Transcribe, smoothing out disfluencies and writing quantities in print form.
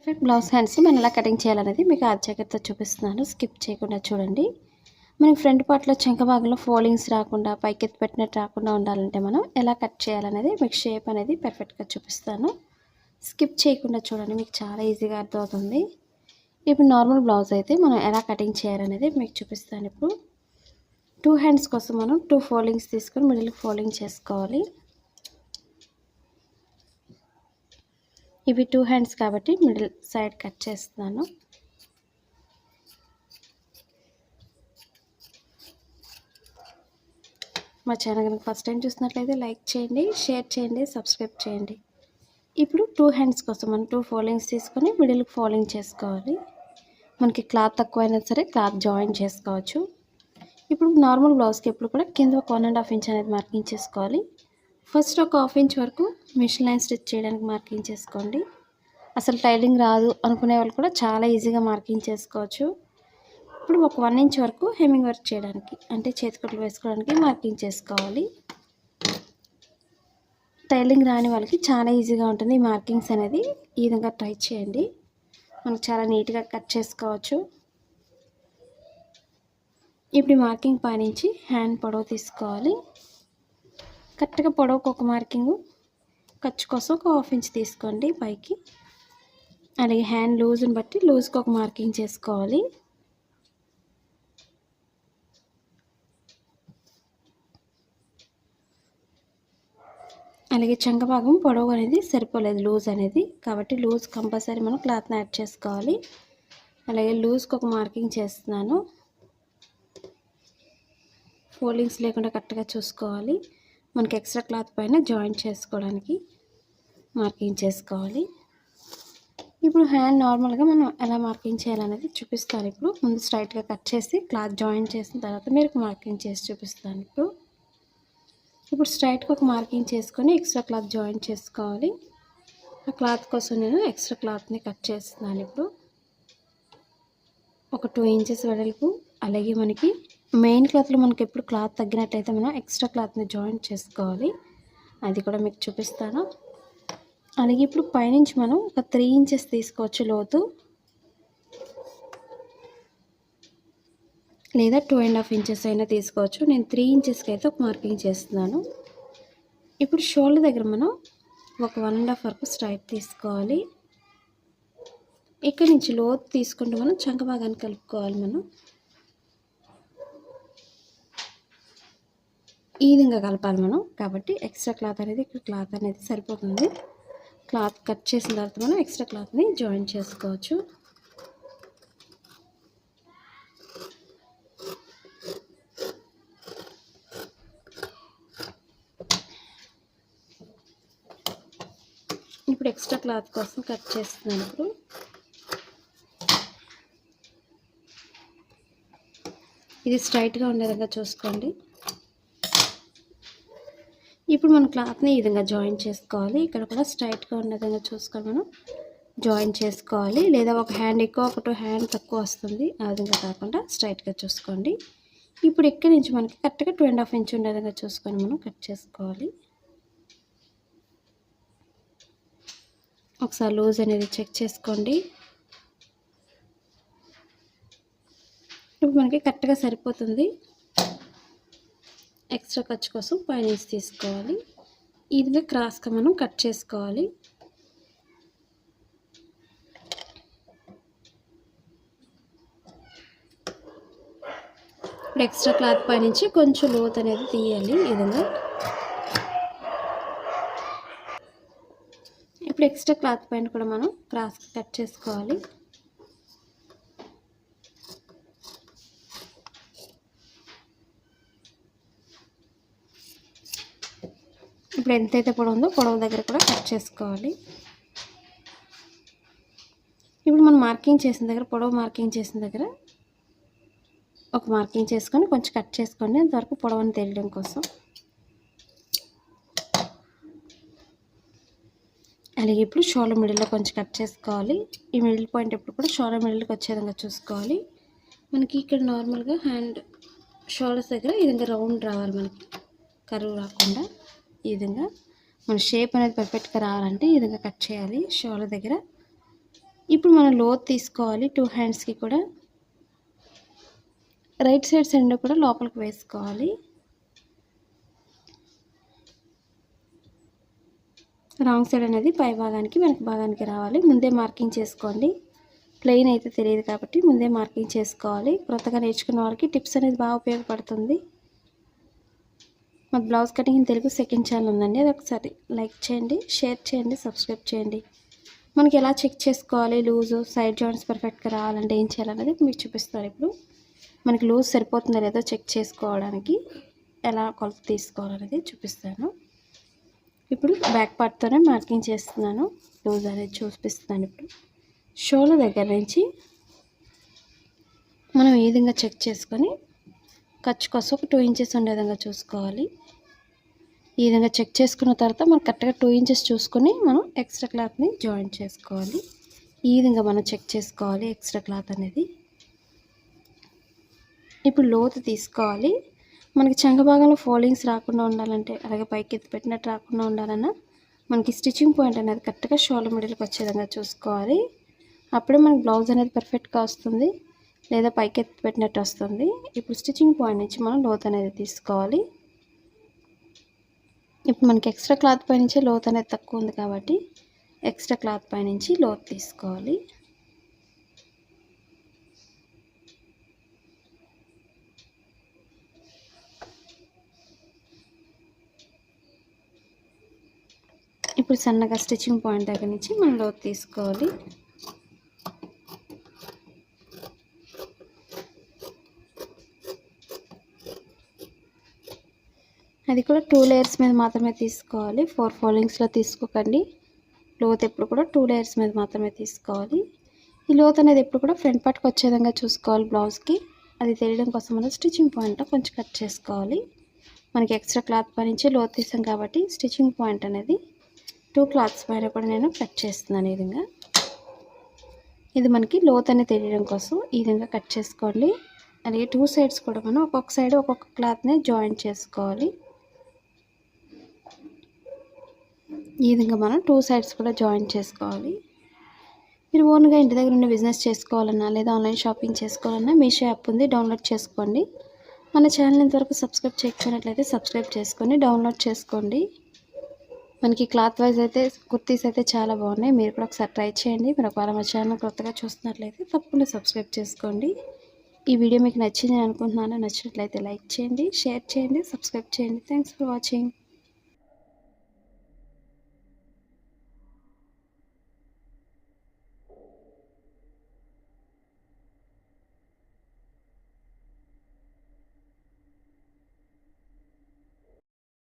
Blouse hands మనం ఎలా cutting చేయాలనేది మీకు ఆ జాకెట్తో చూపిస్తున్నాను. స్కిప్ చేయకుండా చూడండి. మనకి ఫ్రంట్ పార్ట్లో చంక భాగంలో ఫోల్డింగ్స్ రాకుండా పైకెత్తి పెట్టినట్టు రాకుండా ఉండాలంటే మనం ఎలా కట్ చేయాలనేది మీకు షేప్ అనేది పర్ఫెక్ట్గా చూపిస్తాను. స్కిప్ చేయకుండా చూడండి, మీకు చాలా ఈజీగా అర్థమవుతుంది. ఇప్పుడు నార్మల్ బ్లౌజ్ అయితే మనం ఎలా కటింగ్ చేయాలనేది మీకు చూపిస్తాను. ఇప్పుడు 2 హ్యాండ్స్ కోసం మనం 2 ఫోల్డింగ్స్ తీసుకొని మిడిల్ ఫోల్డింగ్ చేసుకోవాలి. ఇవి 2 హ్యాండ్స్ కాబట్టి మిడిల్ సైడ్ కట్ చేస్తున్నాను. మా ఛానల్ కనుక ఫస్ట్ టైం చూసినట్లయితే లైక్ చేయండి, షేర్ చేయండి, సబ్స్క్రైబ్ చేయండి. ఇప్పుడు 2 హ్యాండ్స్ కోసం మనం 2 ఫోల్డింగ్స్ తీసుకొని మిడిల్ ఫోల్డింగ్ చేసుకోవాలి. మనకి క్లాత్ తక్కువైనా సరే క్లాత్ జాయిన్ చేసుకోవచ్చు. ఇప్పుడు నార్మల్ బ్లౌజ్కి ఎప్పుడు కూడా కింద ఒక 1.5 ఇంచ్ అనేది మార్కింగ్ చేసుకోవాలి. ఫస్ట్ ఒక 1/2 ఇంచ్ వరకు మిషన్ లైన్ స్టిచ్ చేయడానికి మార్కింగ్ చేసుకోండి. అసలు టైలింగ్ రాదు అనుకునే వాళ్ళు కూడా చాలా ఈజీగా మార్కింగ్ చేసుకోవచ్చు. ఇప్పుడు ఒక 1 ఇంచ్ వరకు హెమ్మింగ్ వర్క్ చేయడానికి అంటే చేతికుట్లు వేసుకోవడానికి మార్కింగ్ చేసుకోవాలి. టైలింగ్ రాని వాళ్ళకి చాలా ఈజీగా ఉంటుంది ఈ మార్కింగ్స్ అనేది. ఈ విధంగా ట్రై చేయండి, మనకు చాలా నీట్గా కట్ చేసుకోవచ్చు. ఇప్పుడు ఈ మార్కింగ్ పైనుంచి హ్యాండ్ పొడవు తీసుకోవాలి. కరెక్ట్గా పొడవుకు ఒక మార్కింగ్, ఖర్చు కోసం ఒక 1/2 ఇంచ్ తీసుకోండి పైకి. అలాగే హ్యాండ్ లూజ్ని బట్టి లూజ్కి ఒక మార్కింగ్ చేసుకోవాలి. అలాగే చంక భాగం పొడవు అనేది సరిపోలేదు లూజ్ అనేది, కాబట్టి లూజ్ కంపల్సరీ మనం క్లాత్ని యాడ్ చేసుకోవాలి. అలాగే లూజ్కి ఒక మార్కింగ్ చేస్తున్నాను. ఫోల్డింగ్స్ లేకుండా కరెక్ట్గా చూసుకోవాలి. మనకి ఎక్స్ట్రా క్లాత్ పైన జాయింట్ చేసుకోవడానికి మార్కింగ్ చేసుకోవాలి. ఇప్పుడు హ్యాండ్ నార్మల్గా మనం ఎలా మార్కింగ్ చేయాలనేది చూపిస్తాను. ఇప్పుడు ముందు స్ట్రైట్గా కట్ చేసి క్లాత్ జాయింట్ చేసిన తర్వాత మీరు మార్కింగ్ చేసి చూపిస్తాను. ఇప్పుడు స్ట్రైట్గా ఒక మార్కింగ్ చేసుకొని ఎక్స్ట్రా క్లాత్ జాయింట్ చేసుకోవాలి. ఆ క్లాత్ కోసం నేను ఎక్స్ట్రా క్లాత్ని కట్ చేస్తున్నాను. ఇప్పుడు ఒక 2 ఇంచెస్ వెడల్పు. అలాగే మనకి మెయిన్ క్లాత్లో మనకి ఎప్పుడు క్లాత్ తగ్గినట్టయితే మనం ఎక్స్ట్రా క్లాత్ని జాయింట్ చేసుకోవాలి, అది కూడా మీకు చూపిస్తాను. అలాగే ఇప్పుడు పైనుంచి మనం ఒక 3 ఇంచెస్ తీసుకోవచ్చు లోతు, లేదా 2.5 ఇంచెస్ అయినా తీసుకోవచ్చు. నేను 3 ఇంచెస్కి అయితే ఒక మార్కింగ్ చేస్తున్నాను. ఇప్పుడు షోల్డర్ దగ్గర మనం ఒక 1.5 వరకు స్ట్రైట్ తీసుకోవాలి. ఇక్కడి నుంచి లోతు తీసుకుంటూ మనం చంక భాగాన్ని కలుపుకోవాలి. మనం ఈ విధంగా కలపాలి మనం, కాబట్టి ఎక్స్ట్రా క్లాత్ అనేది ఇక్కడ క్లాత్ అనేది సరిపోతుంది. క్లాత్ కట్ చేసిన తర్వాత మనం ఎక్స్ట్రా క్లాత్ని జాయిన్ చేసుకోవచ్చు. ఇప్పుడు ఎక్స్ట్రా క్లాత్ కోసం కట్ చేస్తున్నాను. ఇప్పుడు ఇది స్ట్రైట్గా ఉండే విధంగా చూసుకోండి. ఇప్పుడు మన క్లాత్ని ఈ విధంగా జాయిన్ చేసుకోవాలి. ఇక్కడ కూడా స్ట్రైట్గా ఉండే విధంగా చూసుకొని మనం జాయిన్ చేసుకోవాలి. లేదా ఒక హ్యాండ్ ఎక్కువ ఒక 2 హ్యాండ్ తక్కువ వస్తుంది, ఆ విధంగా కాకుండా స్ట్రైట్గా చూసుకోండి. ఇప్పుడు ఇక్కడి నుంచి మనకి కరెక్ట్గా 2.5 ఇంచ్ ఉండే విధంగా చూసుకొని మనం కట్ చేసుకోవాలి. ఒకసారి లూజ్ అనేది చెక్ చేసుకోండి. ఇప్పుడు మనకి కరెక్ట్గా సరిపోతుంది. ఎక్స్ట్రా ఖర్చు కోసం పైనుంచి తీసుకోవాలి. ఈ విధంగా క్రాస్గా మనం కట్ చేసుకోవాలి. ఇప్పుడు ఎక్స్ట్రా క్లాత్ పైనుంచి కొంచెం లోత్ అనేది తీయాలి. ఈ విధంగా ఇప్పుడు ఎక్స్ట్రా క్లాత్ పైన కూడా మనం క్రాస్గా కట్ చేసుకోవాలి. ఇప్పుడు ఎంతైతే పొడవు ఉందో పొడవు దగ్గర కూడా కట్ చేసుకోవాలి. ఇప్పుడు మనం మార్కింగ్ చేసిన దగ్గర, పొడవు మార్కింగ్ చేసిన దగ్గర ఒక మార్కింగ్ చేసుకొని కొంచెం కట్ చేసుకోండి, అంతవరకు పొడవుని తెలియడం కోసం. అలాగే ఇప్పుడు షోల్డర్ మిడిల్లో కొంచెం కట్ చేసుకోవాలి. ఈ మిడిల్ పాయింట్ ఎప్పుడు కూడా షోల్డర్ మిడిల్కి వచ్చే విధంగా చూసుకోవాలి. మనకి ఇక్కడ నార్మల్గా హ్యాండ్ షోల్డర్స్ దగ్గర ఈ విధంగా రౌండ్ రావాలి, మనకి కరువు రాకుండా. ఈ విధంగా మన షేప్ అనేది పర్ఫెక్ట్గా రావాలంటే ఈ విధంగా కట్ చేయాలి. షోల్డర్ దగ్గర ఇప్పుడు మనం లోతు తీసుకోవాలి 2 హ్యాండ్స్కి కూడా. రైట్ సైడ్స్ రెండు కూడా లోపలికి వేసుకోవాలి. రాంగ్ సైడ్ అనేది పై భాగానికి వెనక భాగానికి రావాలి. ముందే మార్కింగ్ చేసుకోండి. ప్లెయిన్ అయితే తెలియదు కాబట్టి ముందే మార్కింగ్ చేసుకోవాలి. కొత్తగా నేర్చుకున్న వాళ్ళకి టిప్స్ అనేది బాగా ఉపయోగపడుతుంది. మా blouse cutting in Telugu second channel ఉందండి, అది ఒకసారి లైక్ చేయండి, షేర్ చేయండి, సబ్స్క్రైబ్ చేయండి. మనకి ఎలా చెక్ చేసుకోవాలి లూజు సైడ్ జాయింట్స్ పర్ఫెక్ట్గా రావాలంటే ఏం చేయాలనేది మీకు చూపిస్తాను. ఇప్పుడు మనకి లూజ్ సరిపోతుందో లేదో చెక్ చేసుకోవడానికి ఎలా కొలత తీసుకోవాలనేది చూపిస్తాను. ఇప్పుడు బ్యాక్ పార్ట్తోనే మార్కింగ్ చేస్తున్నాను, లూజ్ అనేది చూపిస్తున్నాను. ఇప్పుడు షోల్డర్ దగ్గర నుంచి మనం ఈ విధంగా చెక్ చేసుకొని ఖర్చు కోసం ఒక 2 ఇంచెస్ ఉండే విధంగా చూసుకోవాలి. ఈ విధంగా చెక్ చేసుకున్న తర్వాత మనం కరెక్ట్గా 2 ఇంచెస్ చూసుకొని మనం ఎక్స్ట్రా క్లాత్ని జాయింట్ చేసుకోవాలి. ఈ విధంగా మనం చెక్ చేసుకోవాలి ఎక్స్ట్రా క్లాత్ అనేది. ఇప్పుడు లోతు తీసుకోవాలి. మనకి చంక భాగంలో ఫోల్డింగ్స్ రాకుండా ఉండాలంటే, అలాగే పైకి ఎత్తి పెట్టినట్టు రాకుండా ఉండాలన్నా మనకి స్టిచ్చింగ్ పాయింట్ అనేది కరెక్ట్గా షోల్డర్ మిడిల్కి వచ్చే విధంగా చూసుకోవాలి. అప్పుడే మనకి బ్లౌజ్ అనేది పర్ఫెక్ట్గా వస్తుంది, లేదా పైకి ఎత్తి పెట్టినట్టు వస్తుంది. ఇప్పుడు స్టిచ్చింగ్ పాయింట్ నుంచి మనం లోతు అనేది తీసుకోవాలి. ఇప్పుడు మనకి ఎక్స్ట్రా క్లాత్ పై నుంచే లోతు అనేది తక్కువ ఉంది కాబట్టి ఎక్స్ట్రా క్లాత్ పై నుంచి లోతు తీసుకోవాలి. ఇప్పుడు సన్నగా స్టిచ్చింగ్ పాయింట్ దగ్గర నుంచి మనం లోతు తీసుకోవాలి. అది కూడా 2 లేయర్స్ మీద మాత్రమే తీసుకోవాలి, 4 ఫోల్డింగ్స్లో తీసుకోకండి. లోతు ఎప్పుడు కూడా 2 లేయర్స్ మీద మాత్రమే తీసుకోవాలి. ఈ లోతు అనేది ఎప్పుడు కూడా ఫ్రంట్ పార్ట్కి వచ్చే విధంగా చూసుకోవాలి బ్లౌజ్కి. అది తెలియడం కోసం మనం స్టిచ్చింగ్ పాయింట్లో కొంచెం కట్ చేసుకోవాలి. మనకి ఎక్స్ట్రా క్లాత్ పై నుంచి లోతు తీసాం కాబట్టి స్టిచ్చింగ్ పాయింట్ అనేది 2 క్లాత్స్ పైన కూడా నేను కట్ చేస్తున్నాను. ఈ విధంగా ఇది మనకి లోతు అనేది తెలియడం కోసం ఈ విధంగా కట్ చేసుకోండి. అలాగే 2 సైడ్స్ కూడా మనం ఒక్కొక్క సైడ్ ఒక్కొక్క క్లాత్ని జాయింట్ చేసుకోవాలి. ఈ విధంగా మనం 2 సైడ్స్ కూడా జాయింట్ చేసుకోవాలి. మీరు ఓన్గా ఇంటి దగ్గర ఉండి బిజినెస్ చేసుకోవాలన్నా, లేదా ఆన్లైన్ షాపింగ్ చేసుకోవాలన్నా మీషో యాప్ ఉంది, డౌన్లోడ్ చేసుకోండి. మన ఛానల్ ఇంతవరకు సబ్స్క్రైబ్ చేయకపోయినట్లయితే సబ్స్క్రైబ్ చేసుకొని డౌన్లోడ్ చేసుకోండి. మనకి క్లాత్ వైజ్ అయితే కుర్తీస్ అయితే చాలా బాగున్నాయి. మీరు కూడా ఒకసారి ట్రై చేయండి. మీరు ఒకవేళ మా ఛానల్ కొత్తగా చూస్తున్నట్లయితే తప్పకుండా సబ్స్క్రైబ్ చేసుకోండి. ఈ వీడియో మీకు నచ్చింది అనుకుంటున్నాను. నచ్చినట్లయితే లైక్ చేయండి, షేర్ చేయండి, సబ్స్క్రైబ్ చేయండి. Thanks for watching.